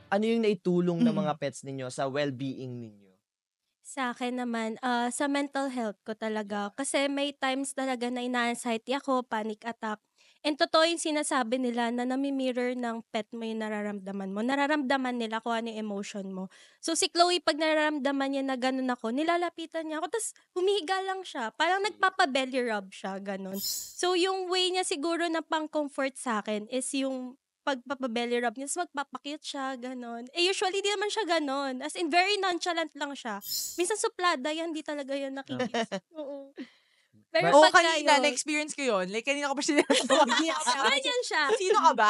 ano yung naitulong ng mga Mm. pets ninyo sa well-being ninyo? Sa'kin naman, sa mental health ko talaga. Yeah. Kasi may times talaga na ina-anxiety ako, panic attack. And totoo yung sinasabi nila na nami-mirror ng pet mo yung nararamdaman mo. Nararamdaman nila kung ano yung emotion mo. So si Chloe 'pag nararamdaman niya na gano'n ako, nilalapitan niya ako ta's humihiga lang siya. Parang nagpapa-belly rub siya, gano'n. So yung way niya siguro na pang-comfort sa'kin is yung pagpapa-belly rub niya ta's magpapa-cute siya, gano'n. Eh, usually di naman siya gano'n, as in very nonchalant lang siya. Minsan suplada yan, di talaga yan nakikis. Oo. Pero But Oo, pagka kanina yun na-experience ko yun. Like, kanina ko pa siya tinatawag. ganyan siya. Sino ka ba?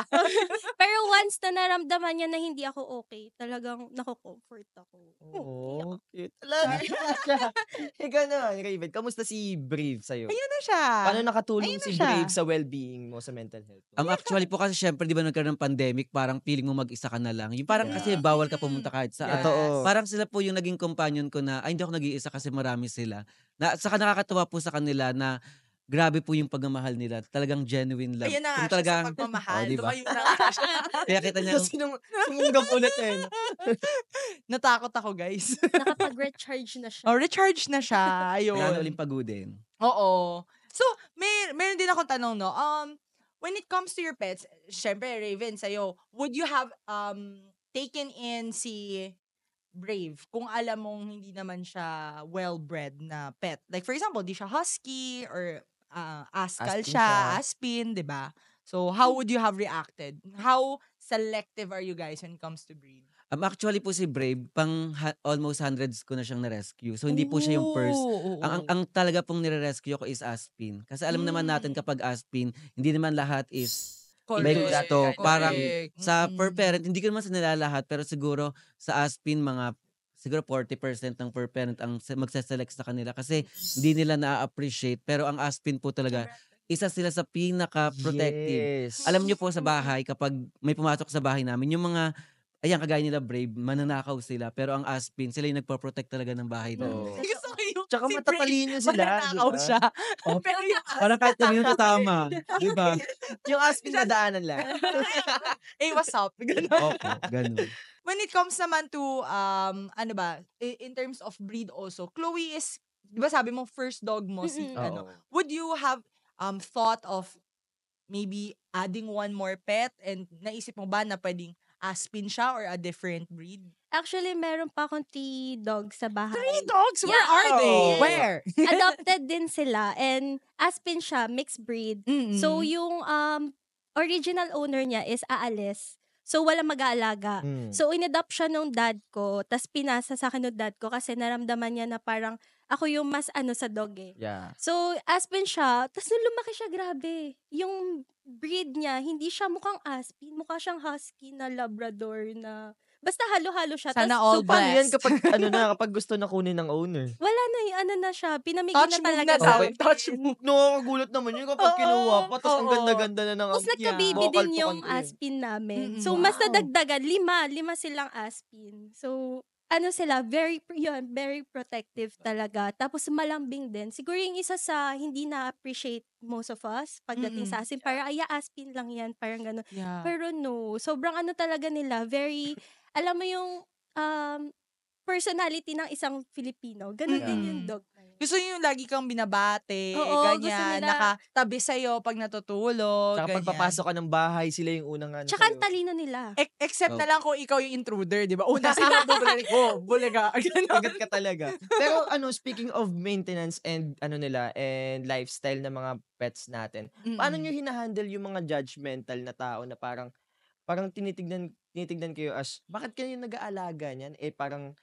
Pero once na naramdaman niya na hindi ako okay, talagang nako-comfort ako. Iyak Oh, ako. cute talaga siya. Ikaw naman, Raven, kamusta si Brave sa'yo? Ayun na siya. Paano nakatulong Ayun na si siya. Brave sa well-being mo, sa mental health mo? Actually po kasi siyempre 'di ba nagkaroon ng pandemic, parang feeling mo mag-isa ka na lang. Yung parang kasi Yeah. bawal ka pumunta kahit saan. Totoo. Yes. Parang sila po yung naging companion ko na, ay hindi ako nag-iisa kasi marami sila. Na saka nakakatuwa po sa kanila na grabe po yung pagmamahal nila, talagang genuine love. Ayan na nga Kung siya sa talagang pagmamahal. 'di ba? Lumayo na nga siya. Kaya kita niyo Sumunggab ulit eh. Natakot ako, guys. Nakapag-recharge na siya. Oh, recharge na siya. kailangan Ayun. uling pagudin. Oo. So, meron din akong tanong, no? When it comes to your pets, syempre, Raven, sa'yo, would you have taken in si Brave kung alam mong hindi naman siya well-bred na pet? Like, for example, di siya husky or askal Aspin siya. siya, aspin, di ba? So, how would you have reacted? How selective are you guys when it comes to breed? Actually po si Brave almost hundreds ko na siyang na-rescue. So hindi po siya yung first. Oo, Ang talaga pong nire-rescue ko is Aspin. Kasi alam naman natin kapag Aspin, hindi naman lahat is may Correct. gusto. Correct. Parang correct. sa per parent, hindi ko naman sa nilalahat, pero siguro sa Aspin, siguro 40% ng per parent ang magse-select sa kanila kasi hindi nila na-appreciate. Pero ang Aspin po talaga, isa sila sa pinaka-protective. Yes. Alam niyo po sa bahay, kapag may pumasok sa bahay namin, yung mga ayan, kagaya nila Brave, mananakaw sila. Pero ang Aspin, sila yung nagpo-protect talaga ng bahay namin. Oo. Gusto ko yung Tsaka si Brave, matatalino sila, di mananakaw ba? siya. Oh, Pero yung parang kahit kami yung kasama, di ba? Yung Aspin nadaanan lang. hey, what's up? Ganun. Opo, ganun. When it comes naman to, ano ba, in terms of breed also, Chloe is, di ba sabi mo, first dog mo, si, Mm. ano, Oo. would you have thought of maybe adding one more pet and naisip mo ba na pwedeng Aspin siya or a different breed? Actually, meron pa akong 3 dogs sa bahay. 3 dogs? Where Yeah. are they? Oh. Where? Adopted din sila and Aspin siya, mixed breed. So yung original owner niya is aalis. So walang mag-aalaga. Mm. So inadopt siya nung dad ko, tas pinasa sa akin nung dad ko kasi naramdaman niya na parang ako yung mas ano sa dog eh. Yeah. So Aspin siya, tas nung lumaki siya, grabe. Yung breed niya, hindi siya mukhang Aspin, mukha siyang husky na Labrador na basta halo-halo siya. Sana Tas all So, paano yan blessed. kapag, kapag gusto na kunin ng owner? wala na ano na siya, pinamigay Touch na move talaga na sa daw. Okay. Touch move. Nakakagulat naman yun kapag Oo, kinuha pa, tapos ang oo. ganda-ganda na ng Tapos nagka-baby vocal din yung tukan ko eh. Aspin namin. Mm, So, mas wow. nadagdagan, 5 silang Aspin. So, ano sila, very protective talaga. Tapos malambing din. Siguro yung isa sa hindi na-appreciate most of us pagdating sa Aspin, parang, Aspin lang yan, parang gano'n. Yeah. Pero no, sobrang ano talaga nila, very, alam mo yung personality ng isang Filipino. Ganun din yung dog na yun. Gusto niyo yung lagi kang binabate, Oo, gusto ganyan, nila. nakatabi sa'yo pag natutulog, Tsaka pag ganyan. papasok ka ng bahay, sila yung unang ano Tsaka ang sa'yo. talino nila. Except na lang kung ikaw yung intruder, di ba? Una sila bubalik, bulaga. Bigat ka talaga. Pero speaking of maintenance and nila and lifestyle ng mga pets natin, paano nyo hinahandle yung mga judgmental na tao na parang tinitignan kayo as bakit kayo nag-aalaga niyan? Eh parang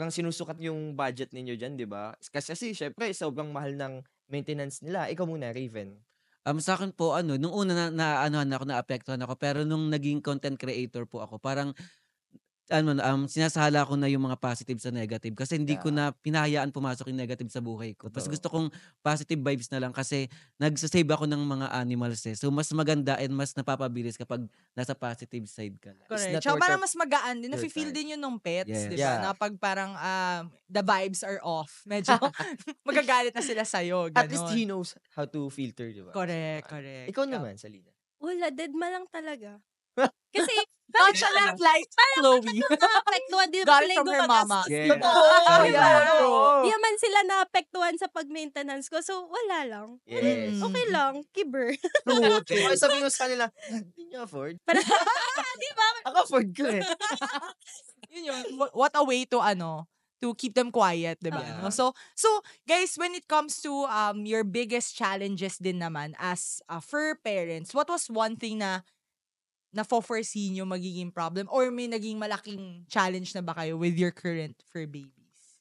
sinusukat yung budget ninyo diyan, 'di ba? Kasi syempre sobrang mahal ng maintenance nila. Ikaw muna, Raven. Sa'kin po nung una naanuhan ako, naapektuhan ako, pero nung naging content creator po ako, parang sinasala ko na yung mga positive sa negative kasi hindi ko Yeah, na pinahayaan pumasok yung negative sa buhay ko. Mas totoo. gusto kong positive vibes na lang kasi nagsa-save ako ng mga animals eh. So mas maganda and mas napapabilis kapag nasa positive side ka lang. It's Correct. not Tsaka worth parang our mas magaan din. your Nafe-feel time. din yun ng pets, Yes. di ba? Yeah. Na pag parang the vibes are off. Medyo magagalit na sila sa'yo. At least he Ganon. knows how to filter, 'di ba? Correct, correct. Ikaw naman, Salina. Wala, deadma lang talaga. Kasi Nonchalant like Chloe. Naapektuhan din Got sila it from yung her mama. gumastos Yes. dito. Totoo, Di yan, ba? oo. Di naman sila naapektuhan sa pag-maintenance ko. So, wala lang. Yes. Okay lang. Kiber. True. Okay, sabihin mo sa kanila, hindi niyo afford. Parang, di ba? Ako afford ko eh. Yun. What a way to to keep them quiet, 'di ba? Yeah. No? So guys, when it comes to your biggest challenges din naman as fur parents, what was one thing na foresee nyo magiging problem or may naging malaking challenge na ba kayo with your current fur babies?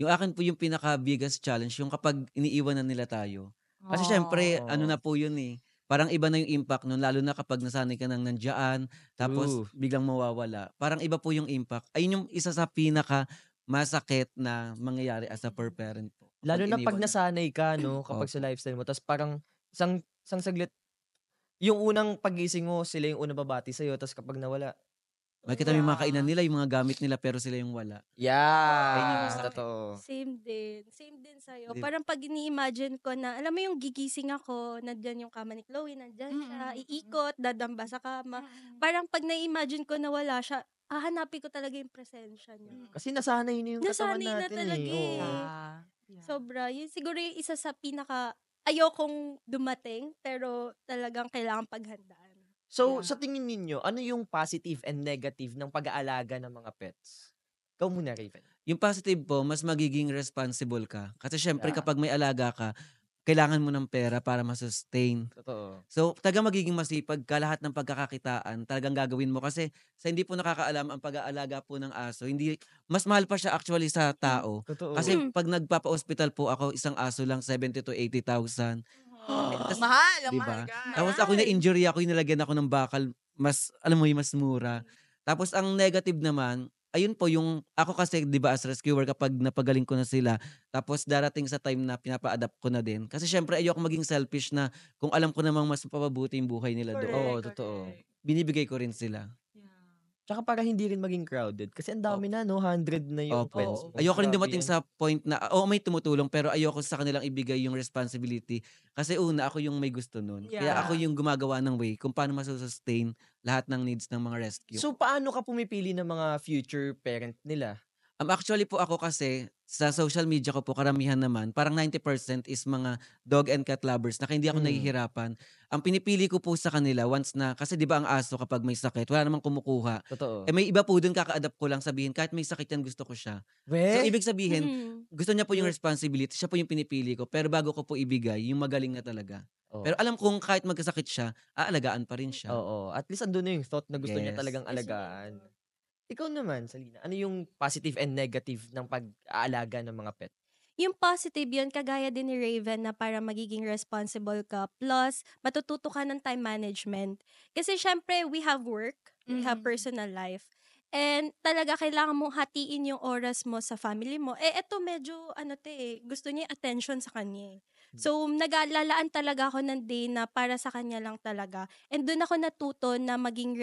Yung akin po yung pinaka-biggest challenge, yung kapag iniiwan na nila tayo. Kasi syempre, ano na po yun eh. Parang iba na yung impact nun, lalo na kapag nasanay ka nang nandiyan, tapos True. biglang mawawala. Parang iba po yung impact. Ayun yung isa sa pinaka masakit na mangyayari as a per parent po. Lalo na pag iniwan nasanay ka, no, kapag sa Opo. lifestyle mo. Tapos parang isang saglit, yung unang pagising mo, sila yung unang babati sa'yo. Tapos kapag nawala, Makikita mo yung mga kainan nila, yung mga gamit nila, pero sila yung wala. Ayun yung yeah, masakit. totoo. Same din sa'yo. Di- Parang pag ini-imagine ko na, alam mo yung gigising ako, nandyan yung kama ni Chloe, nandyan siya, iikot, dadamba sa kama. Parang pag na-imagine ko na wala siya, hahanapin ko talaga yung presensya niya. Kasi nasanay na yung katawan Nasanay na natin talaga eh. Oo. eh. Sobra. Yun siguro yung isa sa pinaka, ayokong dumating, pero talagang kailangan paghandaan. So, Yeah. sa tingin ninyo, ano yung positive and negative ng pag-aalaga ng mga pets? Ikaw muna, Raven. Yung positive po, mas magiging responsible ka. Kasi syempre Yeah. kapag may alaga ka, kailangan mo ng pera para masustain. Totoo. So, talagang magiging masipag ka, lahat ng pagkakakitaan, talagang gagawin mo. Kasi sa hindi po nakakaalam, ang pag-aalaga po ng aso, hindi, mas mahal pa siya actually sa tao. Totoo. Kasi pag nagpapa-hospital po ako, isang aso lang, 70 to 80,000. Tas- Mahal, ang Diba? mahal, guys. Tapos ako na-injury ako, yung nilagyan ako ng bakal, mas, alam mo yung mas mura. Tapos ang negative naman, ayun po yung, ako kasi, di ba as rescuer, kapag napagaling ko na sila, tapos darating sa time na pinapa-adapt ko na din. Kasi syempre ayoko maging selfish na kung alam ko namang mas mapapabuti yung buhay nila doon. Oo, totoo. Binibigay ko rin sila. Tsaka para hindi rin maging crowded. Kasi ang dami na, no? 100 na yung Opo. pets mo. Ayoko rin Grabe dumating yan. sa point na, may tumutulong, pero ayoko sa kanilang ibigay yung responsibility. Kasi una, ako yung may gusto nun. Kaya Yeah. ako yung gumagawa ng way kung paano masusustain lahat ng needs ng mga rescue. So, paano ka pumipili ng mga future parent nila? Actually po ako kasi, sa social media ko po, karamihan naman, parang 90% is mga dog and cat lovers na kaya hindi ako Mm. nahihirapan. Ang pinipili ko po sa kanila, once na, kasi di ba ang aso kapag may sakit, wala namang kumukuha. Totoo. May iba po dun, kaka-adapt ko lang sabihin, kahit may sakit yan, gusto ko siya. So, We? ibig sabihin, gusto niya po yung Cute. responsibility, siya po yung pinipili ko. Pero bago ko po ibigay, yung magaling na talaga. Oo. Pero alam kong kahit magkasakit siya, aalagaan pa rin siya. Oo. At least andun na yung thought na gusto niya Yes. talagang alagaan. Ikaw naman, Salina, ano yung positive and negative ng pag-aalaga ng mga pet? Yung positive yun, kagaya din ni Raven na para magiging responsible ka. Plus, matututo ka ng time management. Kasi syempre, we have work, we have personal life. And talaga kailangan mong hatiin yung oras mo sa family mo. Eto medyo, gusto niya yung attention sa kanya. So, nag-aalalaan talaga ako ng day na para sa kanya lang talaga. And doon ako natuto na maging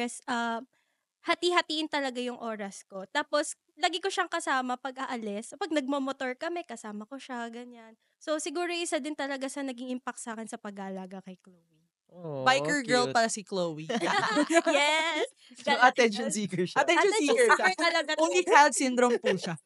hati-hatiin talaga yung oras ko. Tapos, lagi ko siyang kasama pag aalis. Pag nagmamotor kami, kasama ko siya, ganyan. So, siguro isa din talaga sa naging impact sa akin sa pag-aalaga kay Chloe. Oh, Biker girl cute. pala si Chloe. Yes! So, attention seeker siya. Attention seeker. talaga. Only child syndrome po siya.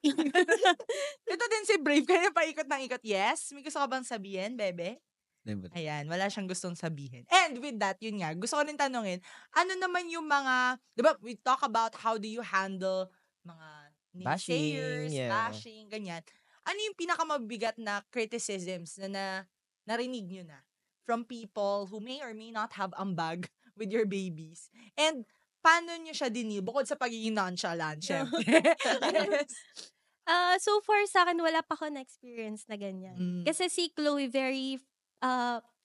Ito din si Brave. Kaya paikot ng ikot. Yes? May gusto ka bang sabihin, bebe? Diba? Ayan, wala siyang gustong sabihin. And with that, yun nga, gusto ko rin tanungin, ano naman yung mga, di ba, we talk about how do you handle mga naysayers, Bashing, yeah. bashing, ganyan. Ano yung pinakamabigat na criticisms na narinig nyo na from people who may or may not have ambag with your babies? And paano nyo siya dinil? Bukod sa pagiging nonchalant, syempre. Yes. So far sa akin, wala pa ako na-experience na ganyan. Mm. Kasi si Chloe, very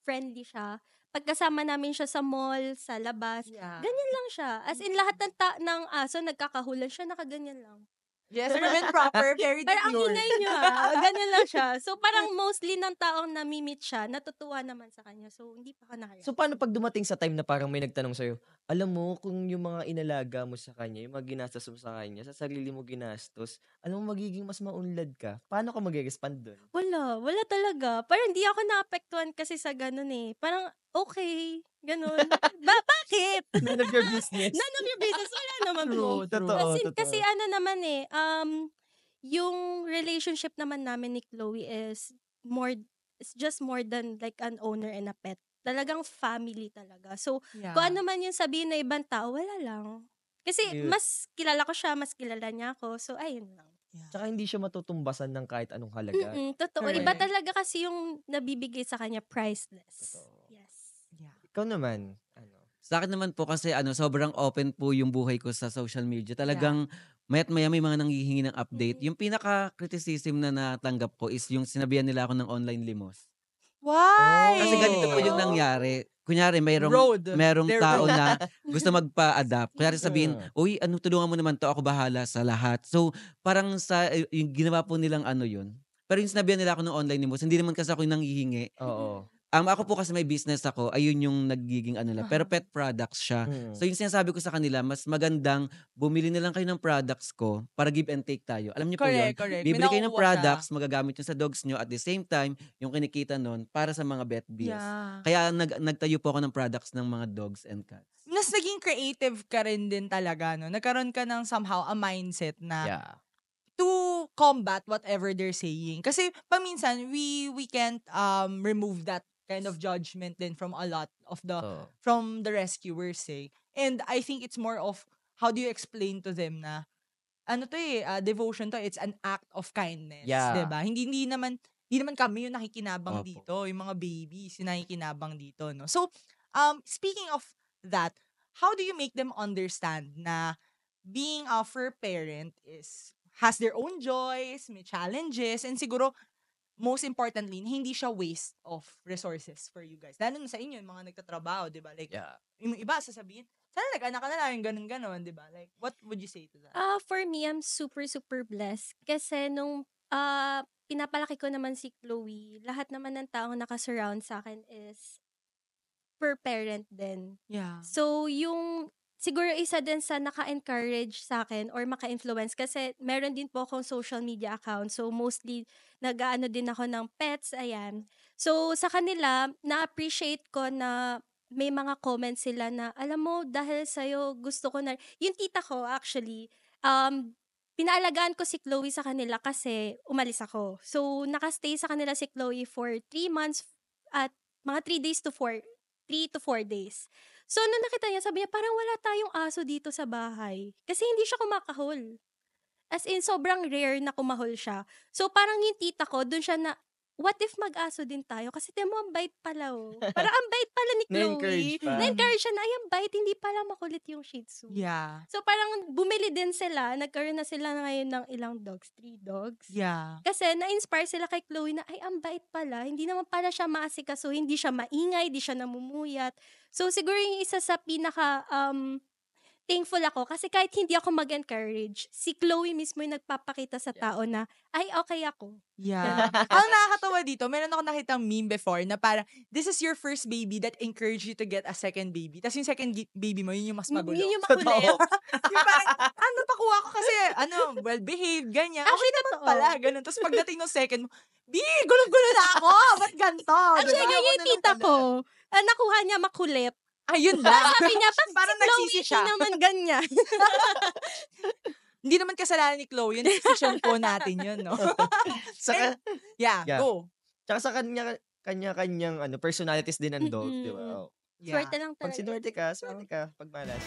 friendly siya. Pagkasama namin siya sa mall, sa labas, Yeah. ganyan lang siya. As in, lahat ng aso, nagkakahulan siya, nakaganyan lang. Yes, prim and proper, very Pero ang demure. ingay niya, ganyan lang siya. So, parang mostly ng taong nami-meet siya, natutuwa naman sa kanya. So, hindi pa ka nakaya. So, paano pag dumating sa time na parang may nagtanong sa'yo, alam mo, kung yung mga inalaga mo sa kanya, yung mga ginastos mo sa kanya, sa sarili mo ginastos, alam mo, magiging mas maunlad ka. Paano ka mag-respond dun? Wala talaga. Parang hindi ako naapektuhan kasi sa ganun eh. Parang, okay, ganun. Bakit? None of your business. None of your business. Wala naman po. True, true. Totoo, Kasi totoo. ano naman yung relationship naman namin ni Chloe it's just more than like an owner and a pet. Talagang family talaga. So, kung Yeah. ano man yung sabihin na ibang tao, wala lang. Kasi Cute. mas kilala ko siya, mas kilala niya ako. So, ayun lang. Yeah. Tsaka hindi siya matutumbasan ng kahit anong halaga. Totoo. Iba Correct. talaga kasi yung nabibigay sa kanya, priceless. Totoo. Yes. Yeah. Ikaw naman, ano? Sa akin naman po kasi sobrang open po yung buhay ko sa social media. Talagang maya't maya may mga nanghihingi ng update. Yung pinaka-criticism na natanggap ko is yung sinabihan nila ako ng online limos. Why? Kasi ganito po yung Oh. nangyari. Kunyari Road. merong Their tao road. na gusto magpa-adapt. Kunyari sabihin, uy, tulungan mo naman to, ako bahala sa lahat. So, parang yung ginawa po nilang yun. Pero yung sinabihan nila ako ng online limos, hindi naman kasi ako yung nanghihingi. Oo. Ako po kasi may business ako, ayun yung nagiging nila. Pero pet products siya. So yung sinasabi ko sa kanila, mas magandang bumili na lang kayo ng products ko para give and take tayo. Alam niyo po yun? Correct. Bibili kayo ng May nakukuha siya. products, magagamit nyo sa dogs nyo. At the same time, yung kinikita nun para sa mga vet bills. Yeah. Kaya nagtayo po ako ng products ng mga dogs and cats. Mas naging creative ka rin din talaga, no? Nagkaroon ka ng somehow a mindset na Yeah. to combat whatever they're saying. Kasi paminsan, we can't remove that kind of judgment din from a lot of Oo. from the rescuers, eh. And I think it's more of how do you explain to them na devotion to, it's an act of kindness, Yeah. 'di ba? Hindi naman kami yung nakikinabang Opo. dito, yung mga babies yung nakikinabang dito, no. So, speaking of that, how do you make them understand na being a fur parent has their own joys, may challenges, and siguro most importantly, hindi siya waste of resources for you guys. Lalo na sa inyo, yung mga nagtatrabaho, di ba? Like, Yeah. yung iba sasabihin, sana nag-anak ka na lang, yung ganun-ganon, di ba? Like, what would you say to that? For me, I'm super, super blessed. Kasi nung pinapalaki ko naman si Chloe, lahat naman ng taong nakasurround sa akin is per parent din. Yeah. So, siguro isa din sa naka-encourage sa akin or maka-influence kasi meron din po akong social media account. So, mostly, nag-aano din ako ng pets, ayan. So, sa kanila, na-appreciate ko na may mga comments sila na, alam mo, dahil sa'yo, gusto ko na, yung tita ko, actually, pinaalagaan ko si Chloe sa kanila kasi umalis ako. So, nakastay sa kanila si Chloe for 3 months at mga 3 to 4 days. So, nung nakita niya, sabi niya, parang wala tayong aso dito sa bahay. Kasi hindi siya kumakahol. As in, sobrang rare na kumahol siya. So, parang yung tita ko, dun siya na, what if mag-aso din tayo? Kasi tiyan mo, ang bait pala, oh. Parang ang bait pala ni Chloe. Na-encourage pa. Na-encourage siya na, ay, ang bait, hindi pala makulit yung Shih Tzu. Yeah. So, parang bumili din sila. Nagkaroon na sila ngayon ng ilang dogs, 3 dogs. Yeah. Kasi na-inspire sila kay Chloe na, ay, ang bait pala. Hindi naman pala siya maasikaso, hindi siya maingay, hindi siya namumuyat. So, siguro yung isa sa pinaka thankful ako kasi kahit hindi ako mag-encourage, si Chloe mismo yung nagpapakita sa tao na, ay, okay ako. Yeah. Ang nakakatawa dito, meron ako nakitang meme before na parang, this is your first baby that encouraged you to get a second baby. Tapos yung second baby mo, yun yung mas magulo. Yun yung makulit. Yung parang, napakuha ko kasi, well-behaved, ganyan. Okay Actually, naman totoo. pala, ganun. Tapos pagdating ng second mo, gulo-gulo na ako. Ba't ganito? Actually, Diba? ganyan Ako yung na lang tita pala. ko. Nakuha niya makulit. Ayun lang. Sabi niya, pag Parang si Chloe, nagsisi siya. hindi naman ganyan. Hindi naman kasalanan ni Chloe, yun decision po natin yun, no? Saka, Yeah, Yeah. go. tsaka sa kanya-kanyang personalities din ng dog, di ba? Mm-mm. Oh. Yeah. Swerte lang Pag talaga. sinuwerte ka, swerte ka. Pag malas.